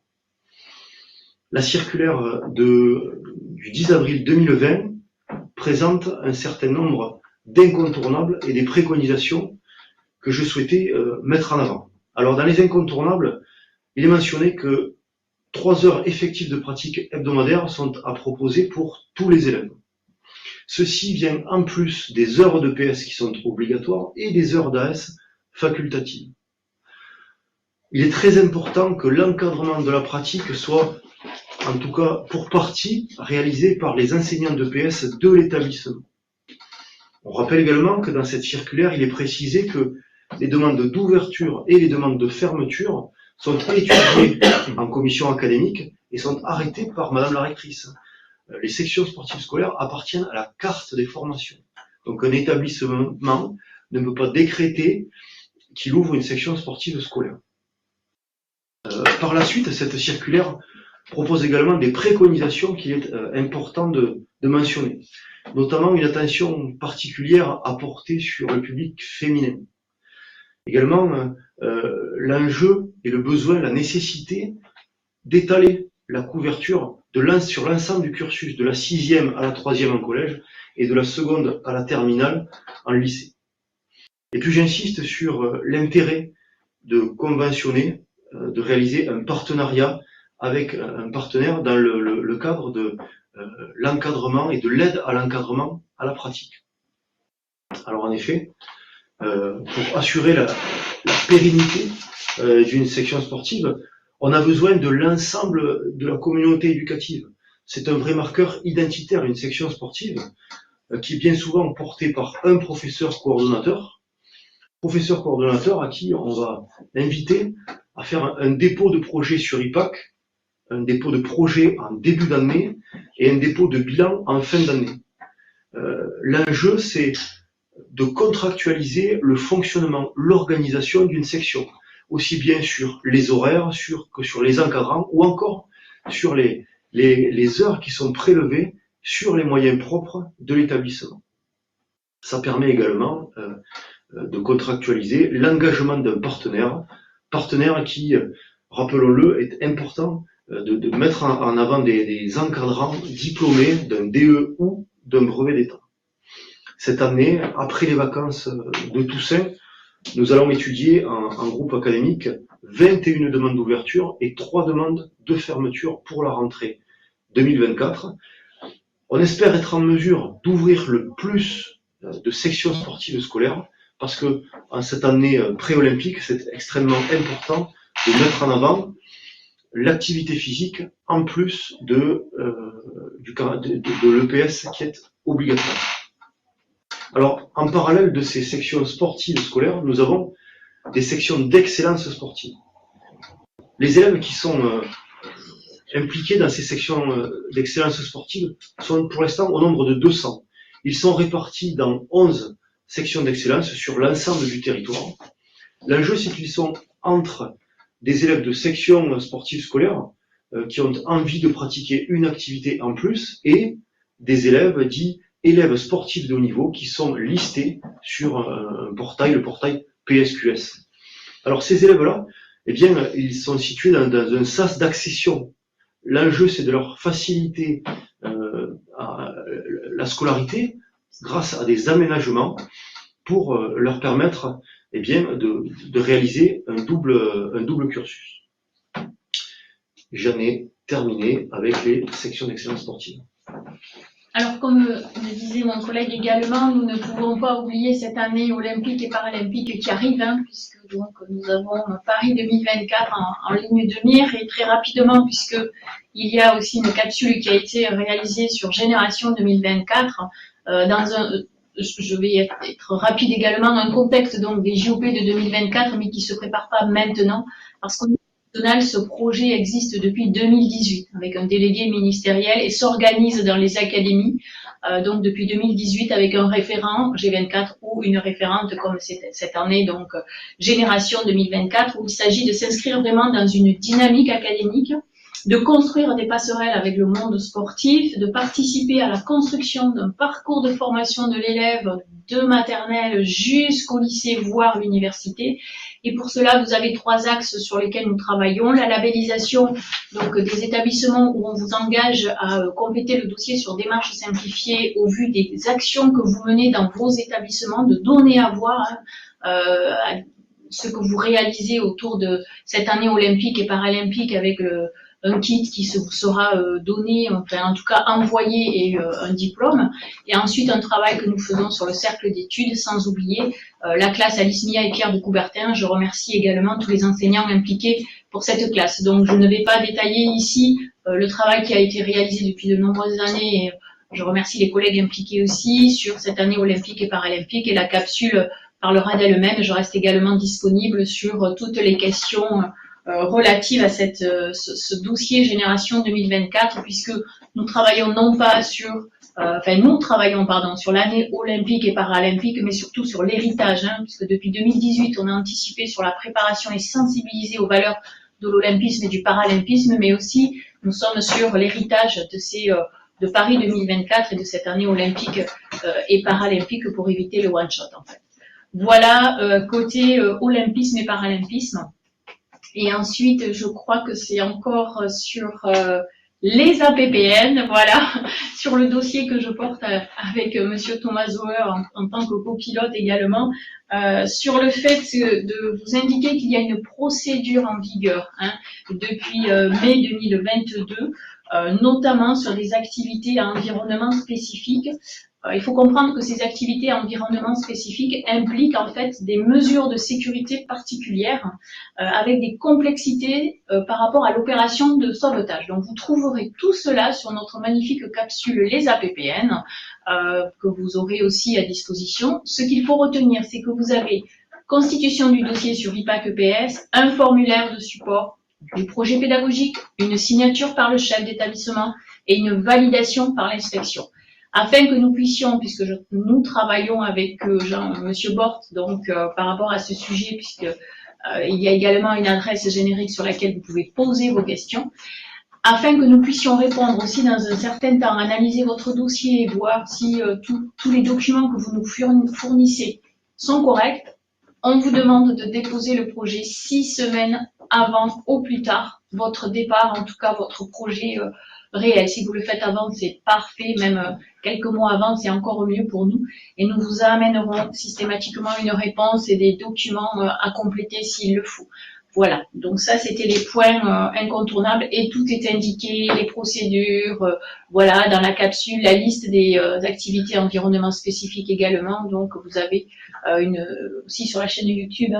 La circulaire du 10 avril 2020 présente un certain nombre d'incontournables et des préconisations que je souhaitais mettre en avant. Alors, dans les incontournables, il est mentionné que 3 heures effectives de pratique hebdomadaire sont à proposer pour tous les élèves. Ceci vient en plus des heures de PS qui sont obligatoires et des heures d'AS facultatives. Il est très important que l'encadrement de la pratique soit, en tout cas pour partie, réalisé par les enseignants de PS de l'établissement. On rappelle également que dans cette circulaire, il est précisé que les demandes d'ouverture et les demandes de fermeture sont étudiées en commission académique et sont arrêtées par Madame la rectrice. Les sections sportives scolaires appartiennent à la carte des formations. Donc un établissement ne peut pas décréter qu'il ouvre une section sportive scolaire. Par la suite, cette circulaire propose également des préconisations qu'il est important de mentionner, notamment une attention particulière à porter sur le public féminin. Également, l'enjeu et le besoin, la nécessité d'étaler la couverture sur l'ensemble du cursus, de la 6e à la 3e en collège et de la seconde à la terminale en lycée. Et puis j'insiste sur l'intérêt de conventionner, de réaliser un partenariat avec un partenaire dans le cadre de l'encadrement et de l'aide à l'encadrement à la pratique. Alors en effet, pour assurer la pérennité d'une section sportive, on a besoin de l'ensemble de la communauté éducative. C'est un vrai marqueur identitaire, une section sportive, qui est bien souvent portée par un professeur coordonnateur à qui on va inviter à faire un dépôt de projet sur IPAC, un dépôt de projet en début d'année et un dépôt de bilan en fin d'année. L'enjeu, c'est de contractualiser le fonctionnement, l'organisation d'une section, aussi bien sur les horaires que sur les encadrants ou encore sur les heures qui sont prélevées sur les moyens propres de l'établissement. Ça permet également de contractualiser l'engagement d'un partenaire qui, rappelons-le, est important de mettre en avant des encadrants diplômés d'un DE ou d'un brevet d'État. Cette année, après les vacances de Toussaint, nous allons étudier en groupe académique 21 demandes d'ouverture et 3 demandes de fermeture pour la rentrée 2024. On espère être en mesure d'ouvrir le plus de sections sportives scolaires parce que en cette année pré-olympique, c'est extrêmement important de mettre en avant l'activité physique en plus de l'EPS qui est obligatoire. Alors, en parallèle de ces sections sportives scolaires, nous avons des sections d'excellence sportive. Les élèves qui sont impliqués dans ces sections d'excellence sportive sont pour l'instant au nombre de 200. Ils sont répartis dans 11 sections d'excellence sur l'ensemble du territoire. L'enjeu, c'est qu'ils sont entre des élèves de section sportive scolaire qui ont envie de pratiquer une activité en plus et des élèves dits élèves sportifs de haut niveau qui sont listés sur un portail, le portail PSQS. Alors ces élèves-là, eh bien, ils sont situés dans un sas d'accession. L'enjeu, c'est de leur faciliter la scolarité grâce à des aménagements pour leur permettre eh bien, de réaliser un double cursus. J'en ai terminé avec les sections d'excellence sportive. Alors, comme le disait mon collègue également, nous ne pouvons pas oublier cette année olympique et paralympique qui arrive, puisque donc nous avons Paris 2024 en ligne de mire, et très rapidement, puisque il y a aussi une capsule qui a été réalisée sur Génération 2024, je vais être rapide également, dans le contexte donc des JOP de 2024, mais qui se prépare pas maintenant, parce qu'au niveau national, ce projet existe depuis 2018, avec un délégué ministériel, et s'organise dans les académies, donc depuis 2018, avec un référent G24 ou une référente, comme cette année, donc Génération 2024, où il s'agit de s'inscrire vraiment dans une dynamique académique, de construire des passerelles avec le monde sportif, de participer à la construction d'un parcours de formation de l'élève de maternelle jusqu'au lycée, voire l'université. Et pour cela, vous avez 3 axes sur lesquels nous travaillons. La labellisation donc des établissements où on vous engage à compléter le dossier sur démarche simplifiée au vu des actions que vous menez dans vos établissements, de donner à voir ce que vous réalisez autour de cette année olympique et paralympique avec un kit qui vous sera donné, enfin en tout cas envoyé, et un diplôme. Et ensuite un travail que nous faisons sur le cercle d'études, sans oublier la classe Alice Mia et Pierre de Coubertin. Je remercie également tous les enseignants impliqués pour cette classe. Donc je ne vais pas détailler ici le travail qui a été réalisé depuis de nombreuses années, et je remercie les collègues impliqués aussi sur cette année olympique et paralympique, et la capsule parlera d'elle-même. Je reste également disponible sur toutes les questions relative à ce dossier Génération 2024, puisque nous travaillons non pas sur, sur l'année olympique et paralympique, mais surtout sur l'héritage, puisque depuis 2018, on a anticipé sur la préparation et sensibilisé aux valeurs de l'olympisme et du paralympisme, mais aussi nous sommes sur l'héritage de Paris 2024 et de cette année olympique et paralympique pour éviter le one-shot, en fait. Voilà, côté olympisme et paralympisme. Et ensuite, je crois que c'est encore sur les APPN, voilà, sur le dossier que je porte avec Monsieur Thomas Zauer en tant que copilote également, sur le fait de vous indiquer qu'il y a une procédure en vigueur depuis mai 2022, notamment sur des activités à environnement spécifique. Il faut comprendre que ces activités à environnement spécifique impliquent en fait des mesures de sécurité particulières avec des complexités par rapport à l'opération de sauvetage. Donc vous trouverez tout cela sur notre magnifique capsule Les APPN que vous aurez aussi à disposition. Ce qu'il faut retenir, c'est que vous avez constitution du dossier sur IPAC EPS, un formulaire de support du projet pédagogique, une signature par le chef d'établissement et une validation par l'inspection. Afin que nous puissions, puisque nous travaillons avec Monsieur Bort, donc par rapport à ce sujet, puisque il y a également une adresse générique sur laquelle vous pouvez poser vos questions, afin que nous puissions répondre aussi dans un certain temps, analyser votre dossier et voir si tous les documents que vous nous fournissez sont corrects. On vous demande de déposer le projet 6 semaines avant, au plus tard, votre départ, en tout cas votre projet réel. Si vous le faites avant, c'est parfait, même quelques mois avant, c'est encore mieux pour nous. Et nous vous amènerons systématiquement une réponse et des documents à compléter s'il le faut. Voilà, donc ça c'était les points incontournables et tout est indiqué, les procédures, voilà, dans la capsule, la liste des activités environnement spécifiques également. Donc vous avez aussi sur la chaîne YouTube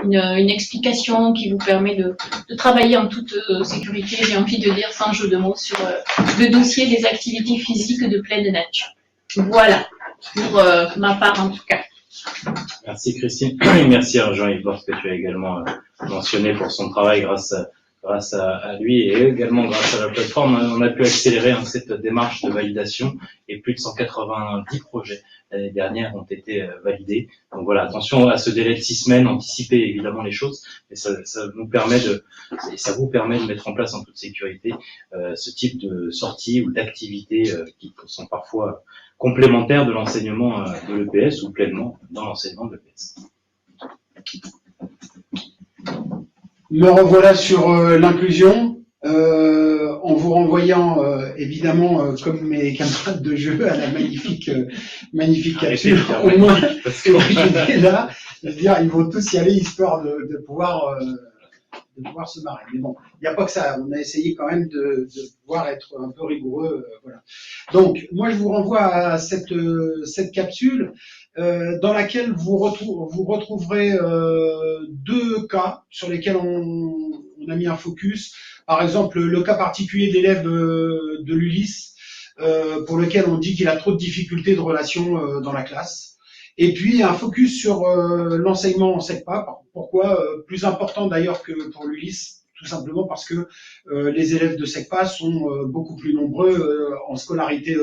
une explication qui vous permet de travailler en toute sécurité, j'ai envie de dire sans jeu de mots, sur le dossier des activités physiques de pleine nature. Voilà, pour ma part en tout cas. Merci Christine, et merci à Jean-Yves Bort que tu as également mentionné pour son travail. Grâce à lui et également grâce à la plateforme, on a pu accélérer cette démarche de validation et plus de 190 projets l'année dernière ont été validés. Donc voilà, attention à ce délai de 6 semaines, anticiper évidemment les choses, mais ça nous permet et ça vous permet de mettre en place en toute sécurité ce type de sortie ou d'activités qui sont parfois complémentaires de l'enseignement de l'EPS ou pleinement dans l'enseignement de l'EPS. Me revoilà sur l'inclusion, en vous renvoyant évidemment comme mes camarades de jeu à la magnifique capsule. Au moins, est là, je veux dire, ils vont tous y aller histoire de pouvoir se marrer. Mais bon, il n'y a pas que ça. On a essayé quand même de pouvoir être un peu rigoureux. Voilà. Donc, moi, je vous renvoie à cette capsule dans laquelle vous retrouverez deux cas sur lesquels on a mis un focus. Par exemple, le cas particulier d'élève de l'ULIS, pour lequel on dit qu'il a trop de difficultés de relation dans la classe. Et puis un focus sur l'enseignement en SECPA. Pourquoi plus important d'ailleurs que pour l'ULIS? Tout simplement parce que les élèves de SECPA sont beaucoup plus nombreux en scolarité,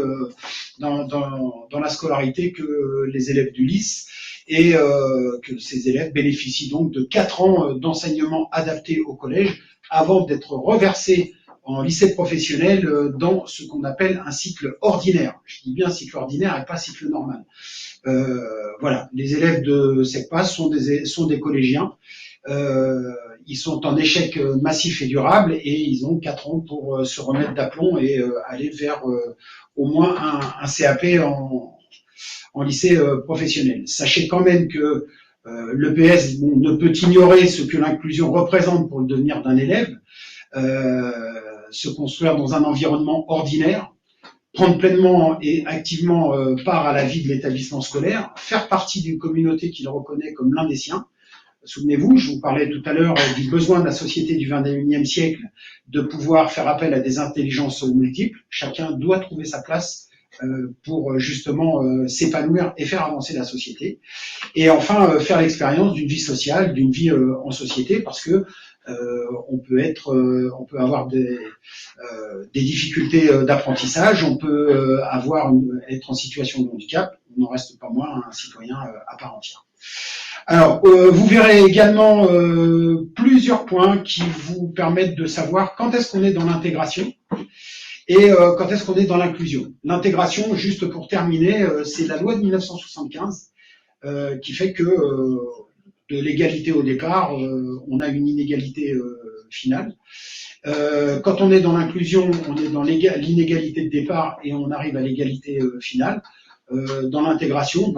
dans la scolarité que les élèves d'ULIS, et que ces élèves bénéficient donc de 4 ans d'enseignement adapté au collège avant d'être reversés en lycée professionnel dans ce qu'on appelle un cycle ordinaire. Je dis bien cycle ordinaire et pas cycle normal. Voilà, les élèves de SECPA sont des collégiens. Ils sont en échec massif et durable et ils ont 4 ans pour se remettre d'aplomb et aller vers au moins un CAP en lycée professionnel. Sachez quand même que l'EPS ne peut ignorer ce que l'inclusion représente pour le devenir d'un élève, se construire dans un environnement ordinaire, prendre pleinement et activement part à la vie de l'établissement scolaire, faire partie d'une communauté qu'il reconnaît comme l'un des siens. Souvenez-vous, je vous parlais tout à l'heure du besoin de la société du XXIe siècle de pouvoir faire appel à des intelligences multiples. Chacun doit trouver sa place pour justement s'épanouir et faire avancer la société. Et enfin, faire l'expérience d'une vie sociale, d'une vie en société, parce que on peut avoir des difficultés d'apprentissage, on peut être en situation de handicap, on n'en reste pas moins un citoyen à part entière. Alors, vous verrez également plusieurs points qui vous permettent de savoir quand est-ce qu'on est dans l'intégration et quand est-ce qu'on est dans l'inclusion. L'intégration, juste pour terminer, c'est la loi de 1975 qui fait que de l'égalité au départ, on a une inégalité finale. Quand on est dans l'inclusion, on est dans l'inégalité de départ et on arrive à l'égalité finale. Dans l'intégration,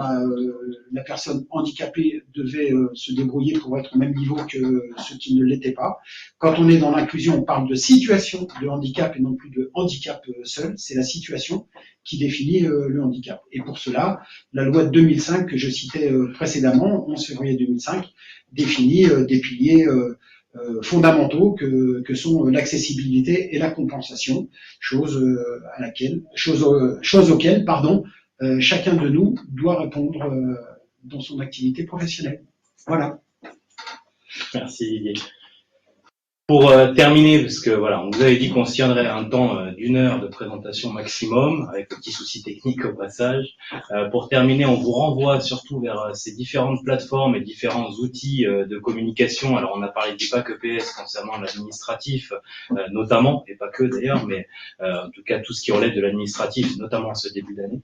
la personne handicapée devait se débrouiller pour être au même niveau que ceux qui ne l'étaient pas. Quand on est dans l'inclusion, on parle de situation de handicap et non plus de handicap seul. C'est la situation qui définit le handicap. Et pour cela, la loi de 2005 que je citais précédemment, 11 février 2005, définit des piliers fondamentaux que sont l'accessibilité et la compensation, chose auxquelles, chacun de nous doit répondre dans son activité professionnelle. Voilà. Merci Didier. Pour terminer, parce que voilà, on vous avait dit qu'on se tiendrait un temps d'1 heure de présentation maximum, avec un petit souci technique au passage. Pour terminer, on vous renvoie surtout vers ces différentes plateformes et différents outils de communication. Alors on a parlé du PAC EPS concernant l'administratif, notamment, et pas que d'ailleurs, mais en tout cas tout ce qui relève de l'administratif, notamment à ce début d'année.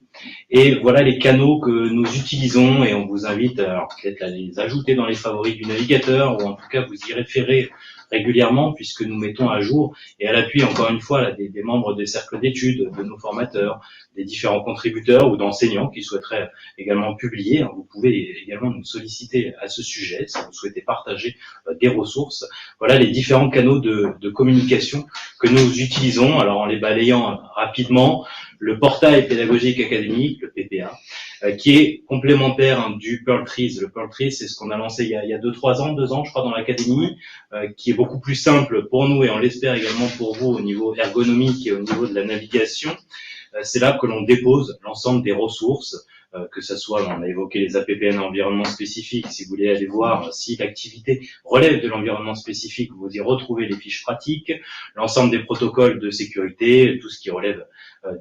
Et voilà les canaux que nous utilisons et on vous invite alors peut-être à les ajouter dans les favoris du navigateur ou en tout cas vous y référer régulièrement puisque nous mettons à jour et à l'appui encore une fois là, des membres des cercles d'études, de nos formateurs, des différents contributeurs ou d'enseignants qui souhaiteraient également publier. Vous pouvez également nous solliciter à ce sujet si vous souhaitez partager des ressources. Voilà les différents canaux de communication que nous utilisons. Alors en les balayant rapidement, le portail pédagogique académique, le PPA, qui est complémentaire du Pearl Trees. Le Pearl Trees, c'est ce qu'on a lancé il y a 2 ans, je crois, dans l'académie, qui est beaucoup plus simple pour nous et on l'espère également pour vous au niveau ergonomique et au niveau de la navigation. C'est là que l'on dépose l'ensemble des ressources, que ce soit, on a évoqué les APPN environnement spécifique, si vous voulez aller voir si l'activité relève de l'environnement spécifique, vous y retrouvez les fiches pratiques, l'ensemble des protocoles de sécurité, tout ce qui relève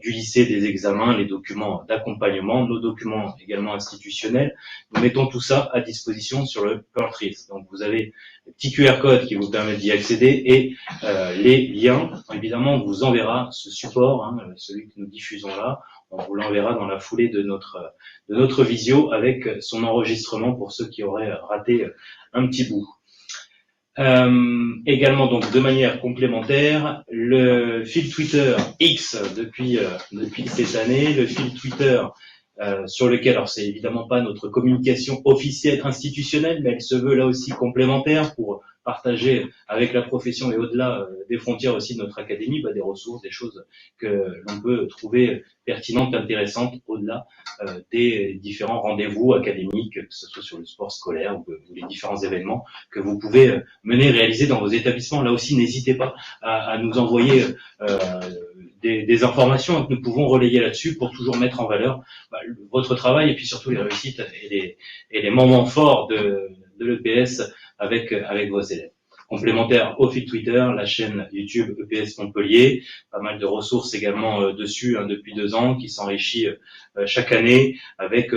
du lycée, des examens, les documents d'accompagnement, nos documents également institutionnels. Nous mettons tout ça à disposition sur le Pearl Trees. Donc vous avez le petit QR code qui vous permet d'y accéder et les liens. Évidemment, on vous enverra ce support, hein, celui que nous diffusons là. On vous l'enverra dans la foulée de notre visio avec son enregistrement pour ceux qui auraient raté un petit bout. Également donc de manière complémentaire, le fil Twitter X depuis cette année, le fil Twitter sur lequel, alors c'est évidemment pas notre communication officielle institutionnelle, mais elle se veut là aussi complémentaire pour partager avec la profession et au-delà des frontières aussi de notre académie des ressources, des choses que l'on peut trouver pertinentes, intéressantes au-delà des différents rendez-vous académiques, que ce soit sur le sport scolaire ou les différents événements que vous pouvez mener, réaliser dans vos établissements. Là aussi, n'hésitez pas à nous envoyer des informations que nous pouvons relayer là-dessus pour toujours mettre en valeur votre travail et puis surtout les réussites et les moments forts de l'EPS avec vos élèves. Complémentaire au fil Twitter, la chaîne YouTube EPS Montpellier, pas mal de ressources également dessus depuis 2 ans qui s'enrichit chaque année avec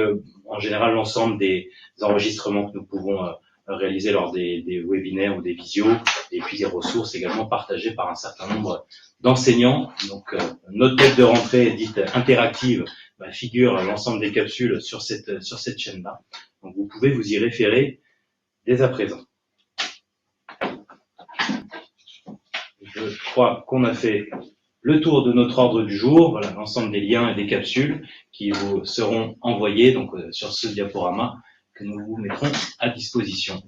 en général l'ensemble des enregistrements que nous pouvons réaliser lors des webinaires ou des visios, et puis des ressources également partagées par un certain nombre d'enseignants. Donc notre tête de rentrée dite interactive figure l'ensemble des capsules sur cette chaîne-là. Donc vous pouvez vous y référer dès à présent. Je crois qu'on a fait le tour de notre ordre du jour. Voilà l'ensemble des liens et des capsules qui vous seront envoyés donc sur ce diaporama que nous vous mettrons à disposition.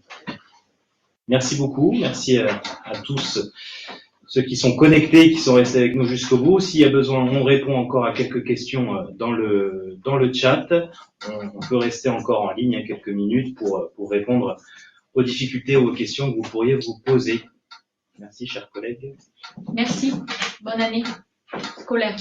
Merci beaucoup, merci à tous ceux qui sont connectés, qui sont restés avec nous jusqu'au bout. S'il y a besoin, on répond encore à quelques questions dans le chat. On peut rester encore en ligne quelques minutes pour répondre aux difficultés ou aux questions que vous pourriez vous poser. Merci, chers collègues. Merci. Bonne année scolaire.